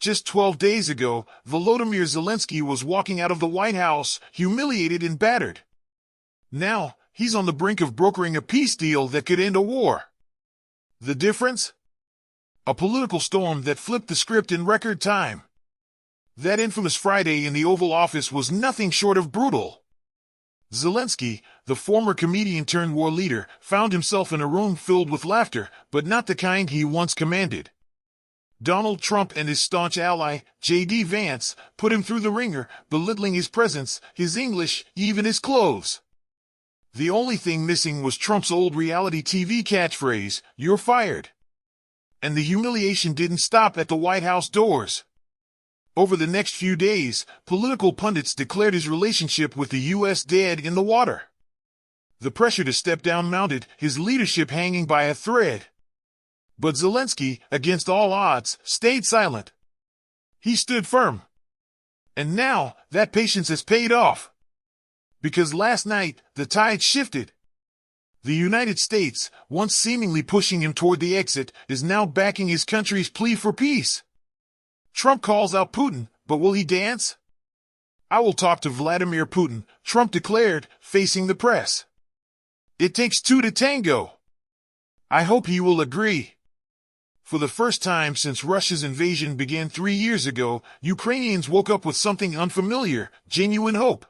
Just 12 days ago, Volodymyr Zelensky was walking out of the White House, humiliated and battered. Now, he's on the brink of brokering a peace deal that could end a war. The difference? A political storm that flipped the script in record time. That infamous Friday in the Oval Office was nothing short of brutal. Zelensky, the former comedian-turned-war leader, found himself in a room filled with laughter, but not the kind he once commanded. Donald Trump and his staunch ally, J.D. Vance, put him through the ringer, belittling his presence, his English, even his clothes. The only thing missing was Trump's old reality TV catchphrase, "You're fired." And the humiliation didn't stop at the White House doors. Over the next few days, political pundits declared his relationship with the U.S. dead in the water. The pressure to step down mounted, his leadership hanging by a thread. But Zelensky, against all odds, stayed silent. He stood firm. And now, that patience has paid off. Because last night, the tide shifted. The United States, once seemingly pushing him toward the exit, is now backing his country's plea for peace. Trump calls out Putin, but will he dance? "I will talk to Vladimir Putin," Trump declared, facing the press. "It takes two to tango. I hope he will agree." For the first time since Russia's invasion began 3 years ago, Ukrainians woke up with something unfamiliar, genuine hope.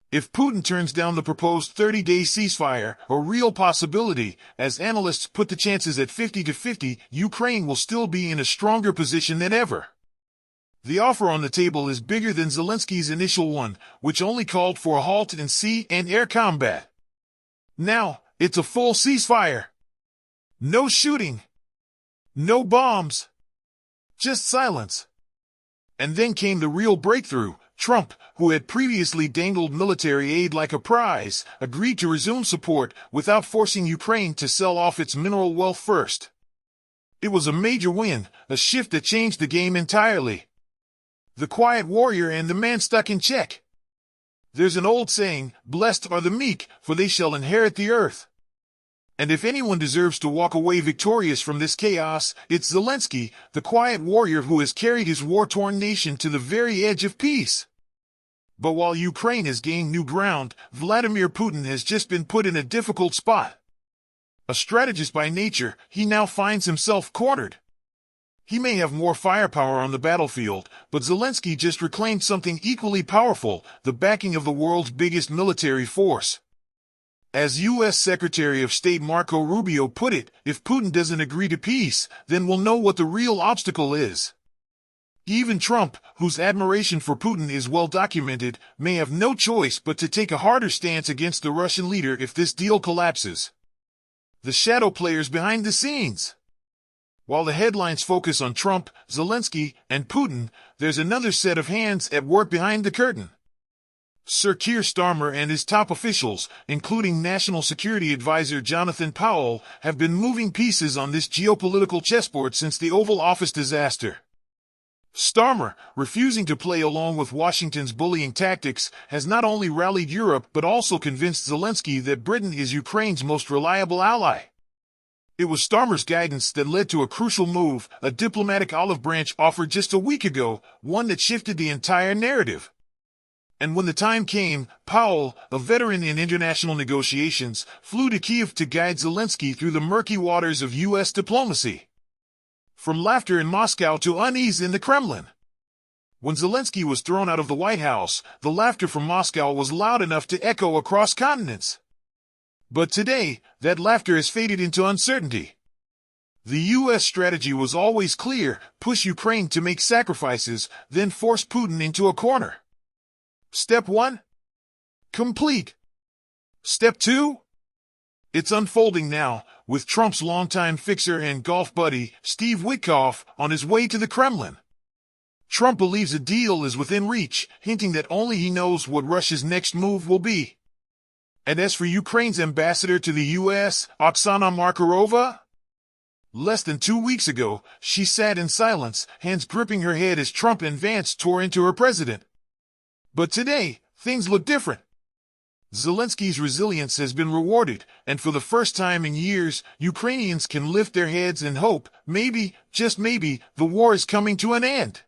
If Putin turns down the proposed 30-day ceasefire, a real possibility, as analysts put the chances at 50-50, Ukraine will still be in a stronger position than ever. The offer on the table is bigger than Zelensky's initial one, which only called for a halt in sea and air combat. Now, it's a full ceasefire. No shooting. No bombs. Just silence. And then came the real breakthrough. Trump, who had previously dangled military aid like a prize, agreed to resume support without forcing Ukraine to sell off its mineral wealth first. It was a major win, a shift that changed the game entirely. The quiet warrior and the man stuck in check. There's an old saying, "Blessed are the meek, for they shall inherit the earth." And if anyone deserves to walk away victorious from this chaos, it's Zelensky, the quiet warrior who has carried his war-torn nation to the very edge of peace. But while Ukraine has gained new ground, Vladimir Putin has just been put in a difficult spot. A strategist by nature, he now finds himself cornered. He may have more firepower on the battlefield, but Zelensky just reclaimed something equally powerful, the backing of the world's biggest military force. As U.S. Secretary of State Marco Rubio put it, if Putin doesn't agree to peace, then we'll know what the real obstacle is. Even Trump, whose admiration for Putin is well documented, may have no choice but to take a harder stance against the Russian leader if this deal collapses. The shadow players behind the scenes. While the headlines focus on Trump, Zelensky, and Putin, there's another set of hands at work behind the curtain. Sir Keir Starmer and his top officials, including National Security Advisor Jonathan Powell, have been moving pieces on this geopolitical chessboard since the Oval Office disaster. Starmer, refusing to play along with Washington's bullying tactics, has not only rallied Europe but also convinced Zelensky that Britain is Ukraine's most reliable ally. It was Starmer's guidance that led to a crucial move, a diplomatic olive branch offered just a week ago, one that shifted the entire narrative. And when the time came, Powell, a veteran in international negotiations, flew to Kyiv to guide Zelensky through the murky waters of U.S. diplomacy. From laughter in Moscow to unease in the Kremlin. When Zelensky was thrown out of the White House, the laughter from Moscow was loud enough to echo across continents. But today, that laughter has faded into uncertainty. The U.S. strategy was always clear: push Ukraine to make sacrifices, then force Putin into a corner. Step 1? Complete. Step 2? It's unfolding now, with Trump's longtime fixer and golf buddy, Steve Witkoff, on his way to the Kremlin. Trump believes a deal is within reach, hinting that only he knows what Russia's next move will be. And as for Ukraine's ambassador to the U.S., Oksana Markarova? Less than 2 weeks ago, she sat in silence, hands gripping her head as Trump and Vance tore into her president. But today, things look different. Zelensky's resilience has been rewarded, and for the first time in years, Ukrainians can lift their heads and hope, maybe, just maybe, the war is coming to an end.